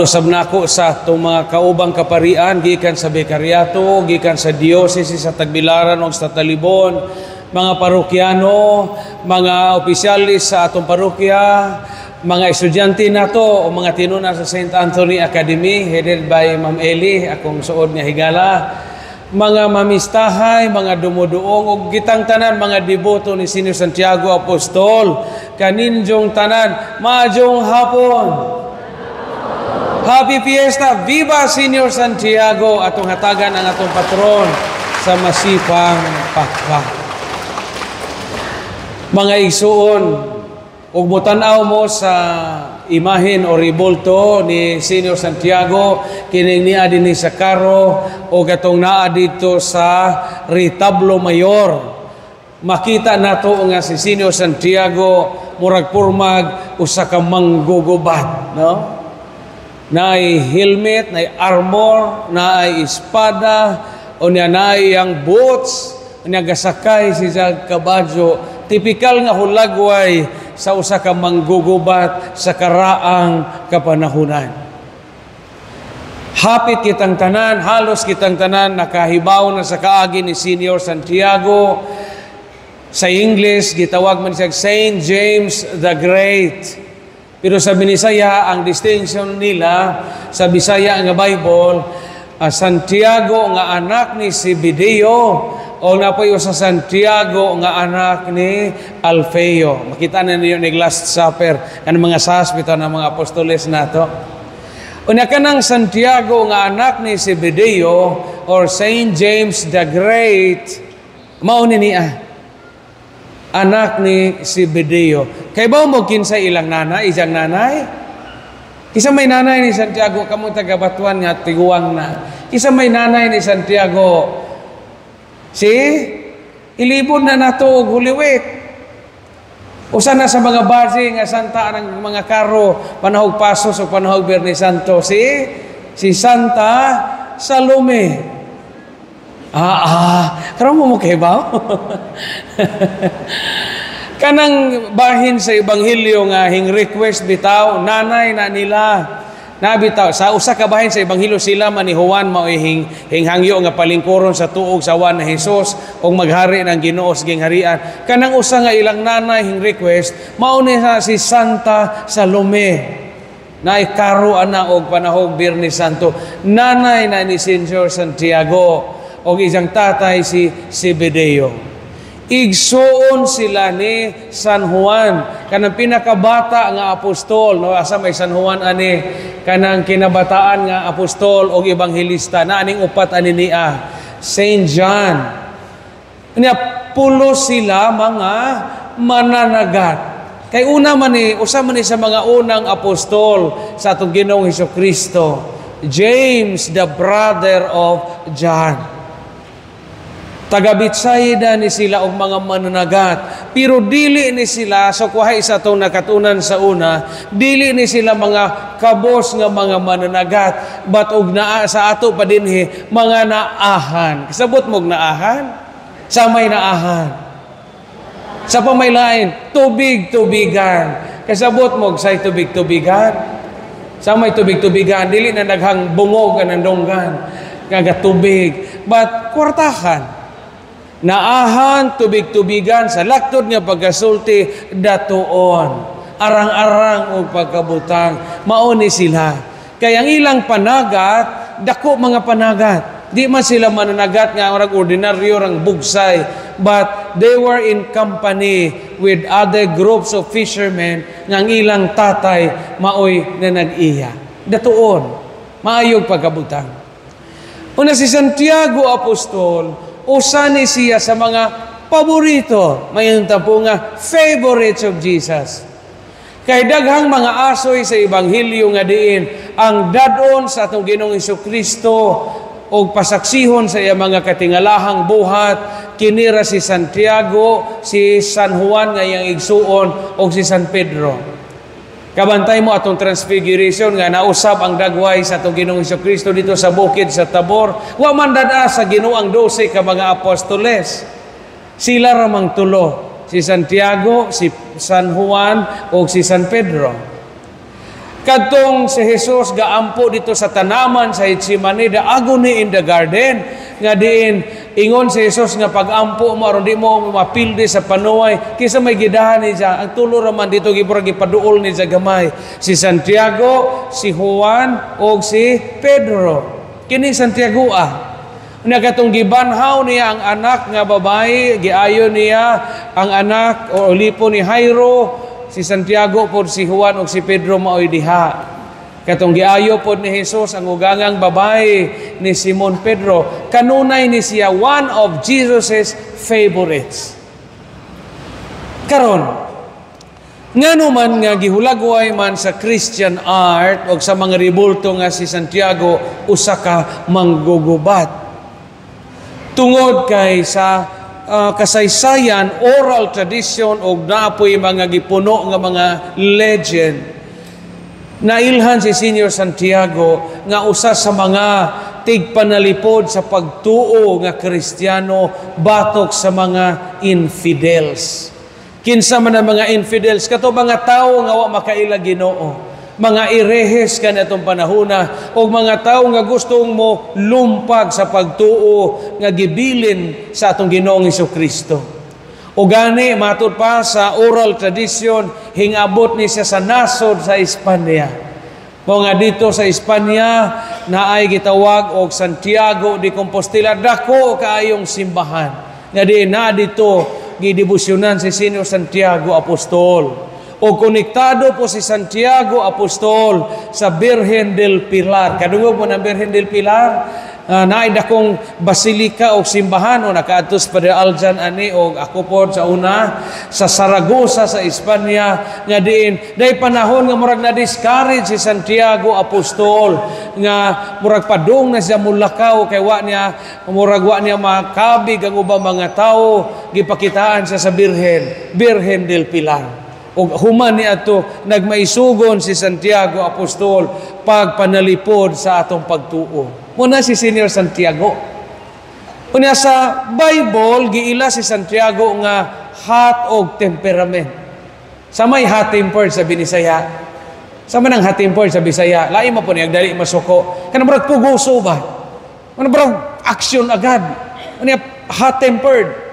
Usab nako sa itong mga kaubang kaparian, gikan sa Becariato, gikan sa Diocese sa Tagbilaran o sa Talibon, mga parokyano, mga opisyalis sa atong parokya, mga estudyante nato o mga tinuna sa St. Anthony Academy, headed by Ma'am Eli, akong suod nga higala, mga mamistahay, mga dumuduong, o gitang tanan, mga deboto ni Senior Santiago Apostol, kaninjong tanan, maadjong hapon. Happy Fiesta! Viva Senior Santiago! Atong hatagan ang atong patron sa masipang pakpak. Mga igsuon, ug mutanaw mo sa imahen o ribulto ni Senior Santiago, kining niya din sa karo o katong naa dito sa retablo mayor. Makita nato nga si Senior Santiago murag purmag usa ka manggugubat, no? Naay helmet, naay armor, naay espada, o niya naay ang boots, niya gasakay si Jag Kabadyo. Tipikal nga hulagway sa usa ka manggugubat sa karaang kapanahunan. Hapit kitang tanan, halos kitang tanan, nakahibaw na sa kaagi ni Senior Santiago. Sa English, gitawag man siya Saint James the Great. Pero sa Binisaya, ang distinction nila sa Bisaya nga Bible, Santiago nga anak ni Zebedeo o napayo sa Santiago nga anak ni Alfeo. Makita na niyo ni Last Supper, kan mga saspita ng mga apostoles nato. Unya kanang Santiago nga anak ni Zebedeo or Saint James the Great, mao ni niya anak ni Zebedeo. Kay ba mo kinsay ilang nanay, isang nanay? Kisa may nanay ni Santiago, kamong taga-Batuan nga tiguang na. Kisa may nanay ni Santiago, si ilibon na nato og Huliwit. Usa na sa mga base nga santa ng mga karo, panahog Pasos o panahog Biyernes Santo, si Santa Salome. Karong mo kahibaw? Kanang bahin sa Ebanghelyo nga hing request bitaw, nanay na nila. Nabitaw, sa usa ka bahin sa Ebanghelyo sila man ni Juan mao hinghangyo nga palingkuron sa tuog sa wan na Hesus ug maghari ng Ginoo sa gingharian. Kanang usa nga ilang nanay hing request mao ni si Santa Salome. Naay karo ana og panahog Biyernes Santo. Nanay na ni Senior Santiago o isang tatay si Zebedeo. Igsuon sila ni San Juan, kanang pinakabata nga apostol, no, asa may San Juan ani, kanang kinabataan nga apostol o ebanghelista, na aning upat ani niya, Saint John. Niya, pulo sila mga mananagat. Kay una man ni, usa man ni sa mga unang apostol sa atong Ginoong Hesukristo, James, the brother of John. Taga-Bethsaida ni sila og mga mananagat, pero dili ni sila, so kuhay sa itong nakatunan sa una, dili ni sila mga kabos nga mga mananagat, but og naa sa ato pa dinhi mga naahan. Kasabot mog naahan? Sa may naahan. Sa pamaylain, tubig-tubigan. Kasabot mog say tubig-tubigan. Sa may tubig-tubigan, dili na naghang bungog ang donggan, kaga tubig, but kwartahan. Naahan, tubig-tubigan, sa laktod nga pagkasulti, datuon. Arang-arang o pagkabutang, mauni sila. Kaya ang ilang panagat, dako mga panagat. Di man sila mananagat nga orang ordinaryo, orang bugsay, but they were in company with other groups of fishermen nga ang ilang tatay, maoy na nag-iya. Datuon, maayog pagkabutang. Una si Santiago Apostol, usa ni siya sa mga paborito, mayon po nga favorites of Jesus. Kay daghang mga asoy sa Ebanghelyo nga diin ang dadon sa atong Ginoong Hesukristo o pasaksihon sa iya mga katingalahang buhat, kinira si Santiago, si San Juan nga iyang igsuon o si San Pedro. Kabantay mo atong transfiguration nga nausab ang dagway sa atong Ginoong Hesukristo dito sa bukid sa Tabor. Wa man dada sa Ginoong 12 ka mga apostoles. Sila ramang tulo, si Santiago, si San Juan o si San Pedro. Kadtong si Jesus gaampo dito sa tanaman sa Getsemani, the agony in the garden, nga diin ingon si Jesus nga pag-ampo mo aron di mo mapildi sa panuway kisa may gidahan ni siya. Ang tulo raman dito gipaduol ni sa gamay si Santiago, si Juan o si Pedro. Kini Santiago katong gibanhaw niya ang anak nga babae, giayo niya ang anak o lipo ni Jairo, si Santiago pod si Juan o si Pedro maoy diha. Katong giayo pod ni Jesus ang ugangang babae ni Simon Pedro, kanunay ni siya one of Jesus's favorites. Karon, ngano man nga gihulagway man sa Christian art o sa mga ribulto nga si Santiago usa ka manggugubat. Tungod kay sa kasaysayan, oral tradition o naapoy mga gipuno nga mga legend, nailhan si Senior Santiago nga usa sa mga tigpanalipod sa pagtuo nga Kristiyano batok sa mga infidels. Kinsa man ang mga infidels kato mga tao nga wa makaila Ginoo, mga irehes kan atong panahona o mga tao nga gustong mo lumpag sa pagtuo nga gibilin sa atong Ginoong Hesukristo. O gani matud pa sa oral tradition hingabot ni siya sa nasod sa Espanya. Mo nga dito sa Espanya naay gitawag og Santiago de Compostela, dako kaayong simbahan. Nga di na dito gidebosyonan si Senior Santiago Apostol. O konektado po si Santiago Apostol sa Birhen del Pilar. Kadungog mo ng Birhen del Pilar, naay dakong basilika o simbahan o nakaadtos Padre Aljan ani o ako po sa una sa Saragossa sa Espanya nga diin day panahon nga murag na discourage si Santiago Apostol nga murag padung na siya mulakaw kay wa niya makabig ang ubang mga tao, gipakitaan siya sa Birhen del Pilar. O human ni ato nagmaisugon si Santiago Apostol pagpanalipod sa atong pagtuo. Muna si Senior Santiago. Unya sa Bible giila si Santiago nga hot og temperament. Sa may hot tempered sa Binisaya. Sa man ang hot tempered sa Bisaya, lain mo po niya dali masuko. Kanang murag puguso ba? Kanang murag action agad. Unya hot tempered.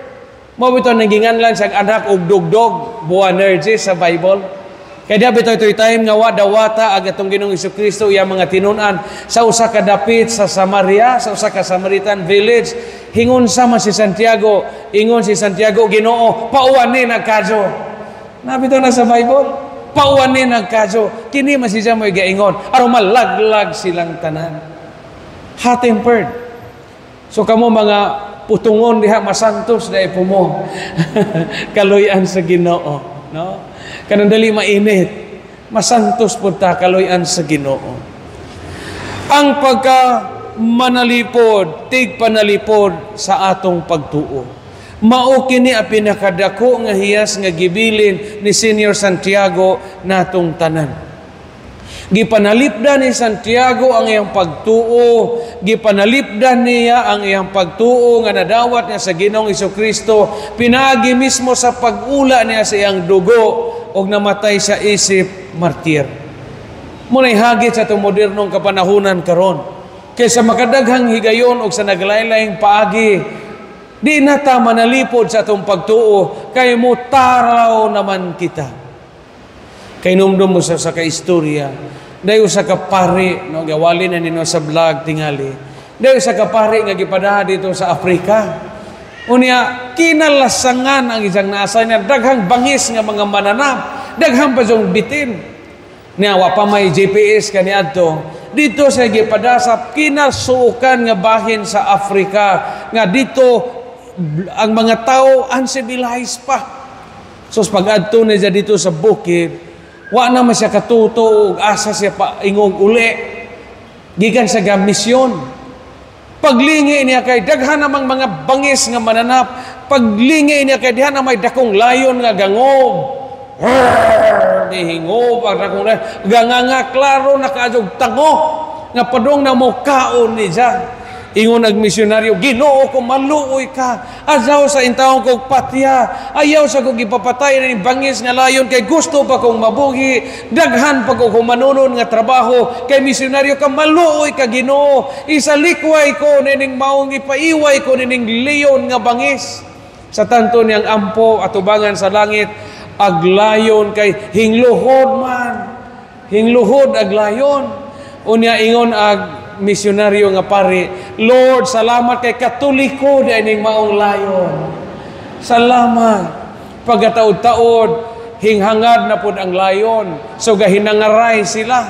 Mo bito nagingan lang sa anak og dugdog, Boanerges sa Bible. Kaya bito ito'y time nga wata ang atong Ginoong Hesukristo iya mga tinunan sa usa ka dapit sa Samaria, sa usa ka Samaritan village. Hingon sama si Santiago, ingon si Santiago, Ginoo, pauwan ni nagkadyo. Nabito na sa Bible, pauwan ni nagkadyo. Kini man siya mo'y gaingon, aron malaglag silang tanan. Hot-tempered. So kamo mga putungon diha masantos dai po mo. Kaluyan sa Ginoo, no? Kanang dali mainit. Masantos pud ta kaluyan sa Ginoo. Ang pagka manalipod, tigpanalipod sa atong pagtuo. Mao kini ang pinakadako nga hiyas nga gibilin ni Senior Santiago natong tanan. Gipanalipdan ni Santiago ang iyang pagtuo, gipanalipdan niya ang iyang pagtuo nga nadawat niya sa Ginoong Hesukristo, pinaagi mismo sa pag-ula niya sa iyang dugo og namatay sa isip martir. Muna'y hagit sa itong modernong kapanahunan karon. Kaysa makadaghang higayon og sa naglain-laing paagi, di na ta manalipod sa itong pagtuo, kay mutaraw naman kita. Kay numdum mo sa kaistorya, dayo sa kapari, no, gawali na nino sa vlog tingali, dayo sa kapari nga gipadaha dito sa Afrika. Unya, kinalasangan ang isang nasa niya, daghang bangis nga mga mananap, daghang pa yung bitin. Niya, wa pa may GPS kaniadto. Dito sa gipadasap, kinasukan nga bahin sa Afrika, nga dito ang mga tao uncivilized pa. So, pag-adto niya dito sa bukid, wa na man siya katuto ug asa siya pa ingog uli gikan sa misyon. Paglingi niya kay daghan namang mga bangis nga mananap, paglingi niya kay diha na may dakong layon nga gangob. Dihingob ang dakong layon. Ganganga klaro nakaadjog tango nga padung na mo kaon ni siya. Ingon ag misyonaryo, Ginoo ko maluoy ka. Azaw sa intawon kog patya. Ayaw sa kog ipapatay na bangis nga layon kay gusto pa kong mabuhi. Daghan pa kog humanunon nga trabaho kay misyonaryo ka maluoy ka Ginoo. Isalikway ko nining maong ipaiway ko nining leyon nga bangis. Sa tanto niyang ampo at ubangan sa langit aglayon kay hingluhod man. Hingluhod aglayon. Unya ingon ag misyonaryo nga pari, Lord, salamat kay katoliko di ining maong layon. Salamat. Pagataod-taod, hinghangad na pud ang layon. So gahinangaray sila.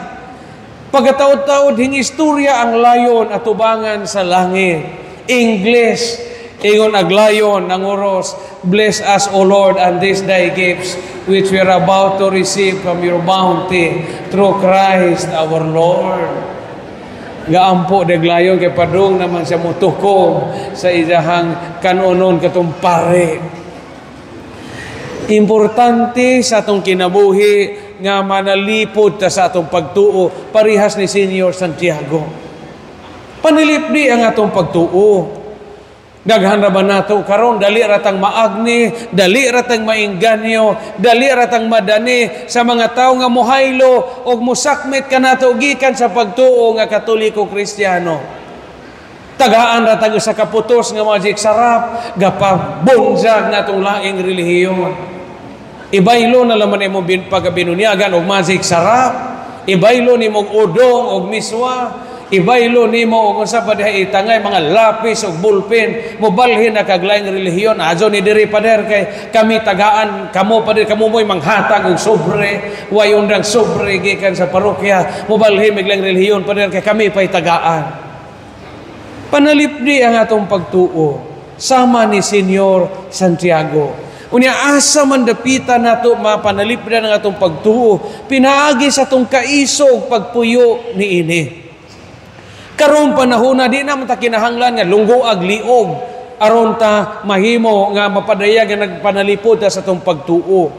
Pagataod-taod, hingistorya ang layon at ubangan sa langit. English, ingon aglayon ng oros, bless us, O Lord, and this thy gifts, which we are about to receive from your bounty, through Christ our Lord. Gaampo deglayon kay padung naman siya mutukom sa izahang kanunon katong pare. Importante sa atong kinabuhi nga manalipod ta sa atong pagtuo parihas ni Senior Santiago. Panilipdi ang atong pagtuo. Daghan ra ba nato karon dali ratang maagni, dali ratang mainganyo, dali ratang madani sa mga tawo nga mohaylo og musakmit kanato gikan sa pagtuo nga Katoliko Kristiyano. Tagaan ratang sa kaputos nga magic sarap gapabunjag natong laing relihiyon. Ibaylo na laman imong pagabinunyagan og magic sarap, ibaylo nimong udong og miswa, ibaylo nimo og unsa pa diha itangay mga lapis og bulpen mobalhin na kaglaing relihiyon ajo ni diri pader kay kami tagaan kamo pader kamo moy manghatag og sobre way undang sobre gikan sa parokya mobalhin miglaing relihiyon pader kay kami pay tagaan. Panalipdi ang atong pagtuo sama ni Senior Santiago. Unya asa man dapitan nato mapanalipdan ang atong pagtuo pinaagi sa atong kaisog pagpuyo niini. Karon panahon na di na ta kinahanglan nga lunggo ag liog aron ta mahimo nga mapadayag nga nagpanalipod ta sa tong pagtuo.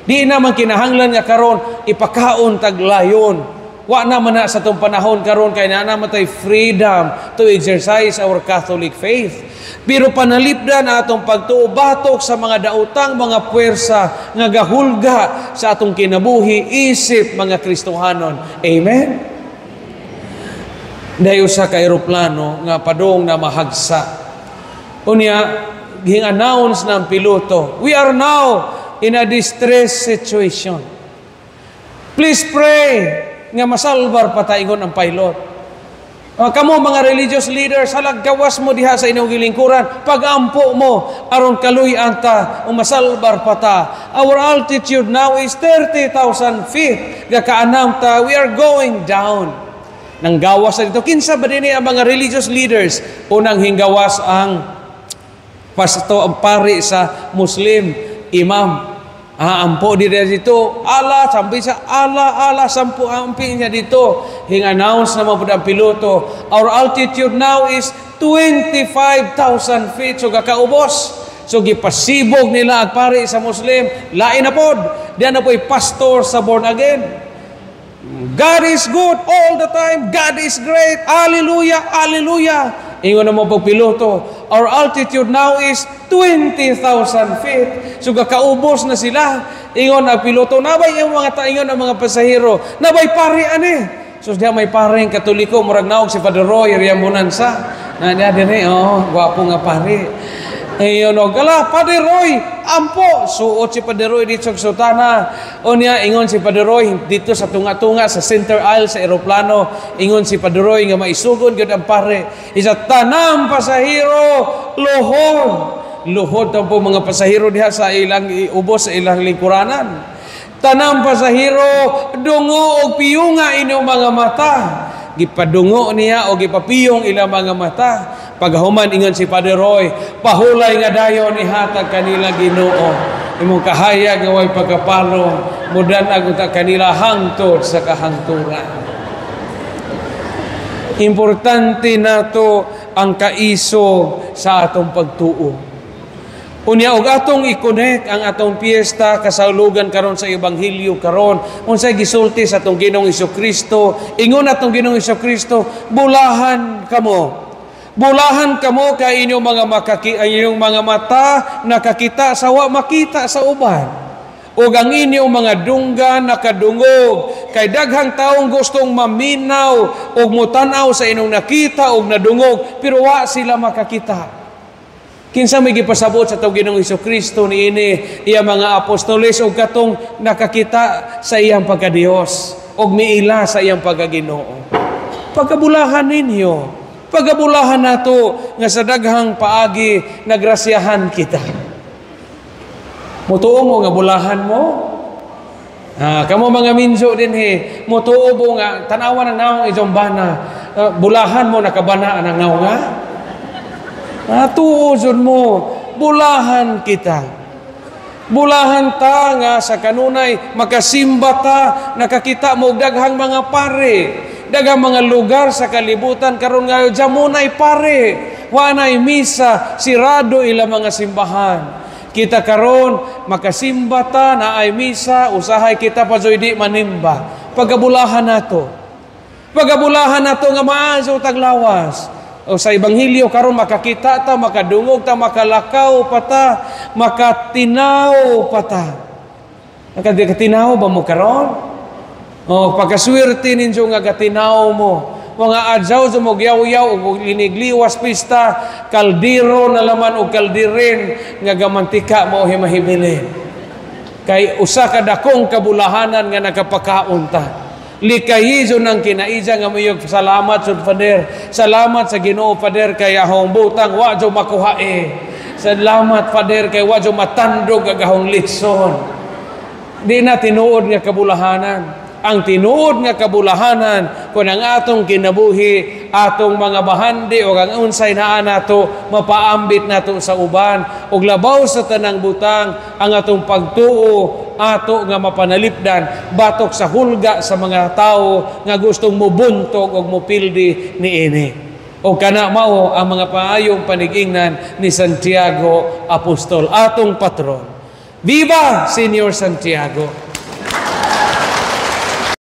Di na man kinahanglan nga karon ipakaon tag layon. Wa na man na sa tong panahon karon kay naa naman tay freedom to exercise our Catholic faith. Pero panalipdan na atong pagtuo batok sa mga daotang mga puwersa nga gahulga sa atong kinabuhi isip mga Kristohanon. Amen. Dayo sa ka eroplano nga padong na mahagsa. Unya ging-announce ng piloto, we are now in a distress situation. Please pray nga masalbar pataingon ang pilot. Kamo mga religious leaders, halag gawas mo diha sa inyong gilingkuran, pagampo mo aron kaluy-an ta o masalbar pata. Our altitude now is 30,000 feet. Gakaanam ta, we are going down. Nang gawas na dito. Kinsa ba din ang mga religious leaders? Unang hinggawas ang pasto, ang pari sa Muslim, imam. Ampo dito. Ala, sampai sa ala, sampu ampi niya dito. Hing-announce naman po ang piloto. Our altitude now is 25,000 feet. So, kakaubos. So, gipasibog nila ang pari sa Muslim. Lain na po. Diyan na po pastor sa born again. God is good all the time. God is great. Hallelujah, hallelujah. Ingon na mo pag piloto, our altitude now is 20,000 feet. So kakaubos na sila. Ingon na piloto, nabay yung mga taingon ng mga pasahero. Nabay pari ani. So diya may paring Katoliko, murag naog si Father Roy, riyamunan sa. Na niya din gwapo nga pari. Ayun o, gala, Padre Roy, ampo. Suot si Padre Roy dito sa sutana. O niya, ingon si Padre Roy dito sa tunga-tunga, sa center aisle, sa aeroplano. Ingon si Padre Roy nga maisugon yun ang pare. Isa tanam pasahero, lohod. Lohod ang po mga pasahero diha sa ilang ubos, sa ilang lingkuranan. Tanam pasahero, dungo o piyunga inyong mga mata. Gipadungo niya o gipapiyong ilang mga mata. Paghuman ingon si Padre Roy, pahulay nga dayon ihatag kanila Ginoo. Imong kahayag nga way pagkapalo, mudan ang kanila hangtod sa kahangturan. Importante nato ang kaisog sa atong pagtuo. Unya og atong i-connect ang atong piyesta kasaulugan karon sa ebanghelyo karon unsay gisulti sa atong Ginoong Hesukristo. Ingon atong Ginoong Hesukristo, bulahan kamo. Bulahan kamo kay inyong mga mata nakakita sa wa makita sa uban. Ug ang inyong mga dunggan nakadungog kay daghang taong gustong maminaw ug mutanaw sa inyong nakita ug nadungog pero wa sila makakita. Kinsa may gipasabot sa tawag Ginoong Hesukristo niini iya mga apostoles ug katong nakakita sa iyang pagkadios ug miila sa iyang pagkaginoo. Pagkabulahan ninyo. Pagabulahan nato nga sa daghang paagi nagrasyahan kita. Mutuo mo nga bulahan mo. Kamo mga minjo din mutuo mo nga tanawan ang naong ijombana. Bulahan mo nakabana ang naong nga. Tuuzon mo bulahan kita. Bulahan ta nga sa kanunay makasimba ta nakakita mo daghang mga pare. Daghang mga lugar sa kalibutan karon nga jamunay pare, wanay misa, sirado ila mga simbahan. Kita karon makasimba ta na ay misa, usahay kita pa joy di manimba. Pagabulahan nato. Pagabulahan nato nga maaso taglawas. O sa ebanghelyo karon makakita ta, makadungog ta, makalakaw pa ta, makatinaw pa ta. Nakatinaw ba mo karon? Pagkaswerte ninyo nga gatinaw mo. Mga adjaw mo gyaw-yaw o linigliwas pista, kaldiro na laman o kaldirin nga gamantika mo himahibilin. Kay usa ka dakong kabulahanan nga nakapakaon ta. Likayizo ng kinaiza nga mayog salamat sa Pader. Salamat sa Ginoo Pader kay ahong butang wa jo makuhae. Salamat Pader kay wa jo matandog agahong litson. Di na tinuod nga kabulahanan. Ang tinuod nga kabulahanan kung ang atong kinabuhi, atong mga bahandi o ang unsay naa nato, mapaambit nato sa uban og labaw sa tanang butang ang atong pagtuo ato nga mapanalipdan batok sa hulga sa mga tao nga gustong mubuntog og mupildi niini. O kana mao ang mga paayong panigingnan ni Santiago Apostol, atong patron. Viva Senior Santiago!